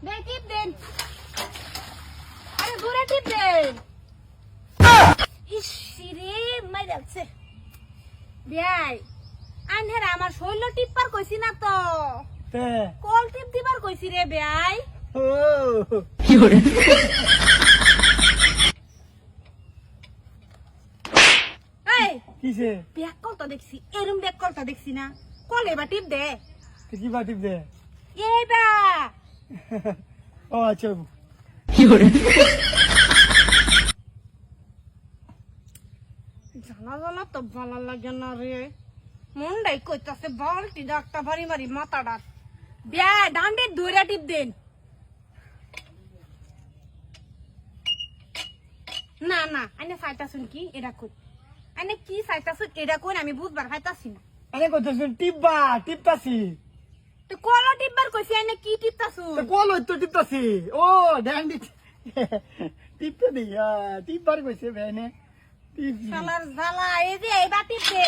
দে টিপ দেন। আরে ঘুরে টিপ দেন। ইস রে মাই যাচ্ছে। বিয়াই আনহের আমার শৈল টিপবার কইছি না তো। কল টিপ দিবার কইছি রে বিয়াই। ও কি হরে? এই কিসে ব্যাক কলটা দেখছি, এরম ব্যাক কলটা দেখছি না। কল এবার টিপ দে। কি বা টিপ দে এই বা ও আচ্ছা কি হরে? জ্বালা জ্বালা তো ভালো লাগে না রে। মনটাই কইতাছে বালতি ডাক্তার ভারি মারি মাথাটা। বিয়া ডান্ডে ধরে টিপ দেন। না না আইনে চাইতাছুন কি এটা কই? আইনে কি চাইতাছুন এটা কই আমি বুঝবার পাইতাছি না। আরে কইতেছুন টিপবা টিপতাছি তো কলো টিপবার কইছি আইনে কি টিপতাছুন? তো কল হইতো টিপতাছি ও ড্যান্ডি টিপতে দি টিপবার কইছে ভেনে টিপ শালার জ্বালা এই যে এইবার টিপ দে।